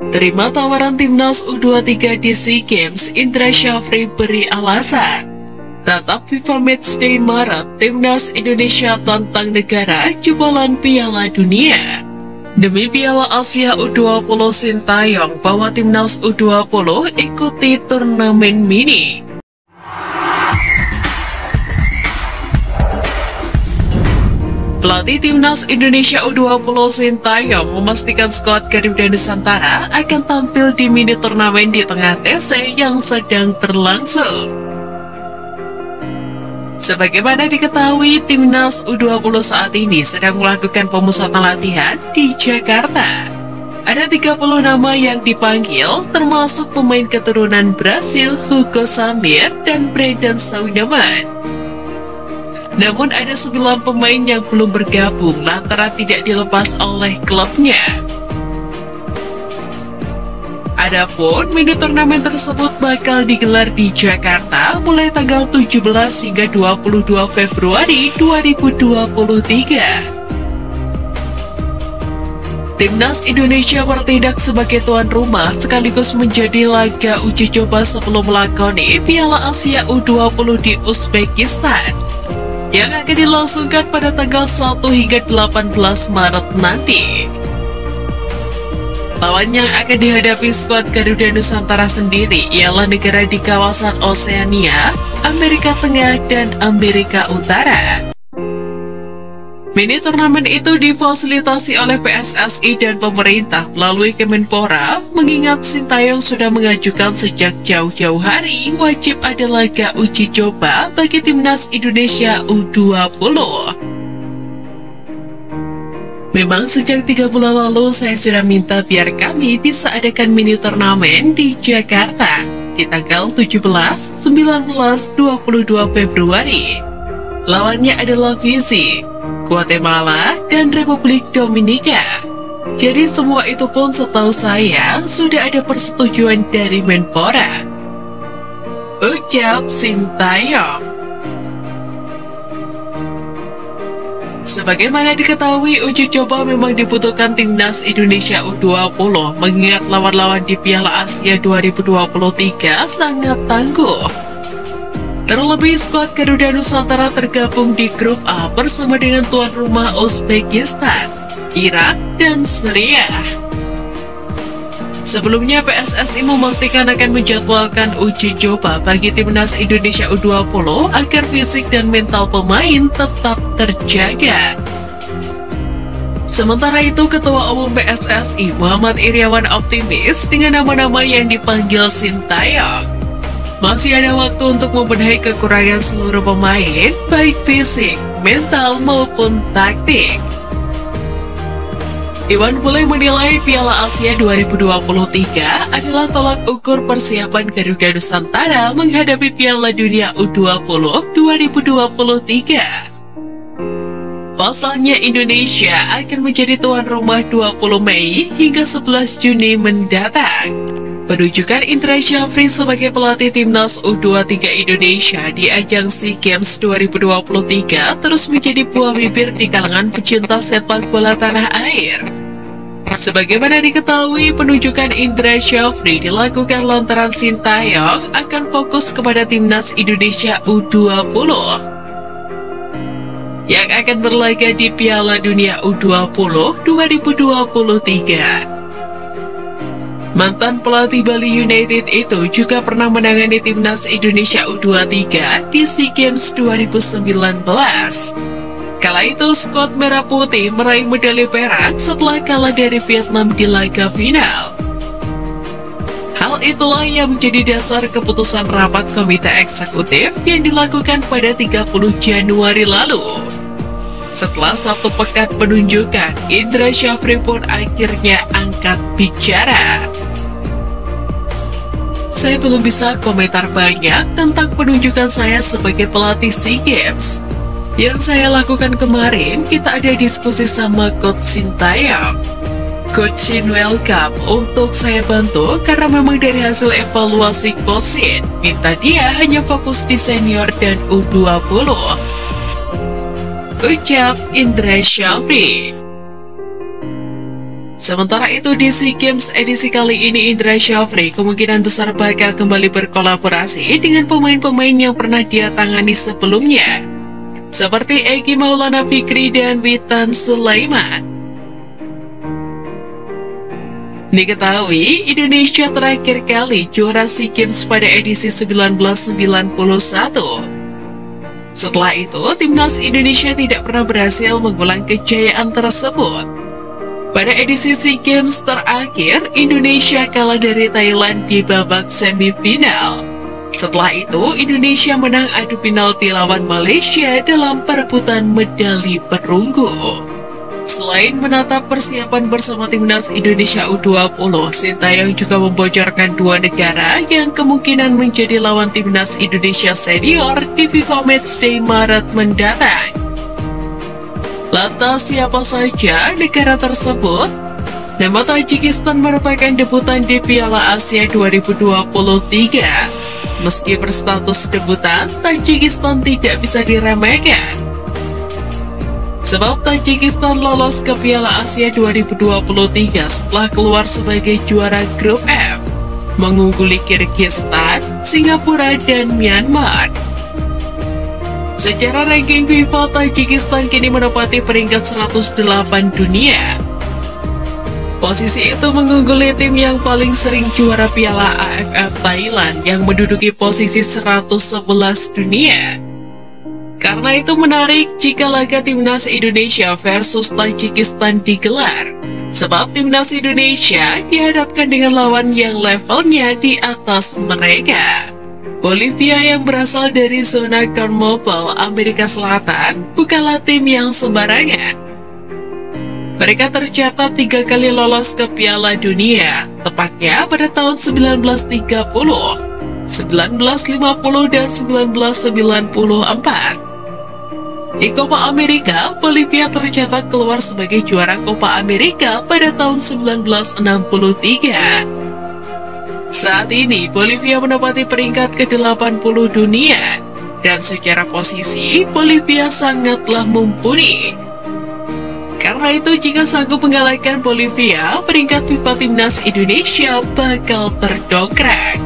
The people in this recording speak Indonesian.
Terima tawaran timnas U23 di SEA Games, Indra Syafri beri alasan. Tetap FIFA Matchday Maret, timnas Indonesia tantang negara jebolan Piala Dunia. Demi Piala Asia U20 Sintayong bawa timnas U20 ikuti turnamen mini. Pelatih timnas Indonesia U20 Sintayong memastikan skuad Garuda Nusantara akan tampil di mini turnamen di tengah TC yang sedang berlangsung. Sebagaimana diketahui, timnas U20 saat ini sedang melakukan pemusatan latihan di Jakarta. Ada 30 nama yang dipanggil, termasuk pemain keturunan Brasil Hugo Samir dan Brandon Saudaman. Namun ada 9 pemain yang belum bergabung lantaran tidak dilepas oleh klubnya. Adapun mini turnamen tersebut bakal digelar di Jakarta mulai tanggal 17 hingga 22 Februari 2023. Timnas Indonesia bertindak sebagai tuan rumah sekaligus menjadi laga uji coba sebelum melakoni Piala Asia U20 di Uzbekistan yang akan dilangsungkan pada tanggal 1 hingga 18 Maret nanti. Lawan yang akan dihadapi skuad Garuda Nusantara sendiri ialah negara di kawasan Oseania, Amerika Tengah, dan Amerika Utara. Mini turnamen itu difasilitasi oleh PSSI dan pemerintah melalui Kemenpora, mengingat Sintayong sudah mengajukan sejak jauh-jauh hari wajib ada laga uji coba bagi timnas Indonesia U20. Memang sejak 3 bulan lalu saya sudah minta biar kami bisa adakan mini turnamen di Jakarta di tanggal 17, 19, 22 Februari. Lawannya adalah Fiji, Guatemala, dan Republik Dominika. Jadi semua itu pun setahu saya sudah ada persetujuan dari Menpora, ucap Sintayong. Sebagaimana diketahui, uji coba memang dibutuhkan timnas Indonesia U20 mengingat lawan-lawan di Piala Asia 2023 sangat tangguh. Terlebih skuad Garuda Nusantara tergabung di grup A bersama dengan tuan rumah Uzbekistan, Irak, dan Suriah. Sebelumnya PSSI memastikan akan menjadwalkan uji coba bagi timnas Indonesia U20 agar fisik dan mental pemain tetap terjaga. Sementara itu, Ketua Umum PSSI Muhammad Iryawan optimis dengan nama-nama yang dipanggil Sintayong. Masih ada waktu untuk membenahi kekurangan seluruh pemain, baik fisik, mental, maupun taktik. Iwan Bule menilai Piala Asia 2023 adalah tolak ukur persiapan Garuda Nusantara menghadapi Piala Dunia U20 2023. Pasalnya Indonesia akan menjadi tuan rumah 20 Mei hingga 11 Juni mendatang. Penunjukan Indra Syafri sebagai pelatih timnas U23 Indonesia di ajang SEA Games 2023 terus menjadi buah bibir di kalangan pecinta sepak bola tanah air. Sebagaimana diketahui, penunjukan Indra Syafri dilakukan lantaran Sintayong akan fokus kepada timnas Indonesia U20 yang akan berlaga di Piala Dunia U20 2023. Mantan pelatih Bali United itu juga pernah menangani timnas Indonesia U23 di SEA Games 2019. Kala itu, skuad Merah Putih meraih medali perak setelah kalah dari Vietnam di laga final. Hal itulah yang menjadi dasar keputusan rapat komite eksekutif yang dilakukan pada 30 Januari lalu. Setelah 1 pekan penunjukan, Indra Syafri pun akhirnya angkat bicara. Saya belum bisa komentar banyak tentang penunjukan saya sebagai pelatih SEA Games. Yang saya lakukan kemarin, kita ada diskusi sama Coach Sintayong. Coach Shin welcome untuk saya bantu karena memang dari hasil evaluasi Coach Shin, minta dia hanya fokus di senior dan U20. Ucap Indra Syafri. Sementara itu di SEA Games edisi kali ini, Indra Syafri kemungkinan besar bakal kembali berkolaborasi dengan pemain-pemain yang pernah dia tangani sebelumnya, seperti Egy Maulana Fikri dan Witan Sulaiman. Diketahui, Indonesia terakhir kali juara SEA Games pada edisi 1991. Setelah itu, timnas Indonesia tidak pernah berhasil mengulang kejayaan tersebut. Pada edisi SEA Games terakhir, Indonesia kalah dari Thailand di babak semifinal. Setelah itu, Indonesia menang adu penalti lawan Malaysia dalam perebutan medali perunggu. Selain menatap persiapan bersama timnas Indonesia U20, Sintayong juga membocorkan dua negara yang kemungkinan menjadi lawan timnas Indonesia senior di FIFA Matchday Maret mendatang. Lantas siapa saja negara tersebut? Nama Tajikistan merupakan debutan di Piala Asia 2023. Meski berstatus debutan, Tajikistan tidak bisa diremehkan. Sebab Tajikistan lolos ke Piala Asia 2023 setelah keluar sebagai juara grup F, mengungguli Kirgistan, Singapura, dan Myanmar. Secara ranking FIFA, Tajikistan kini menempati peringkat 108 dunia. Posisi itu mengungguli tim yang paling sering juara Piala AFF Thailand yang menduduki posisi 111 dunia. Karena itu menarik jika laga timnas Indonesia versus Tajikistan digelar, sebab timnas Indonesia dihadapkan dengan lawan yang levelnya di atas mereka. Bolivia yang berasal dari zona CONMEBOL Amerika Selatan bukanlah tim yang sembarangan. Mereka tercatat 3 kali lolos ke Piala Dunia, tepatnya pada tahun 1930, 1950, dan 1994. Di Copa America, Bolivia tercatat keluar sebagai juara Copa America pada tahun 1963. Saat ini, Bolivia menempati peringkat ke-80 dunia, dan secara posisi, Bolivia sangatlah mumpuni. Karena itu, jika sanggup mengalahkan Bolivia, peringkat FIFA Timnas Indonesia bakal terdongkrak.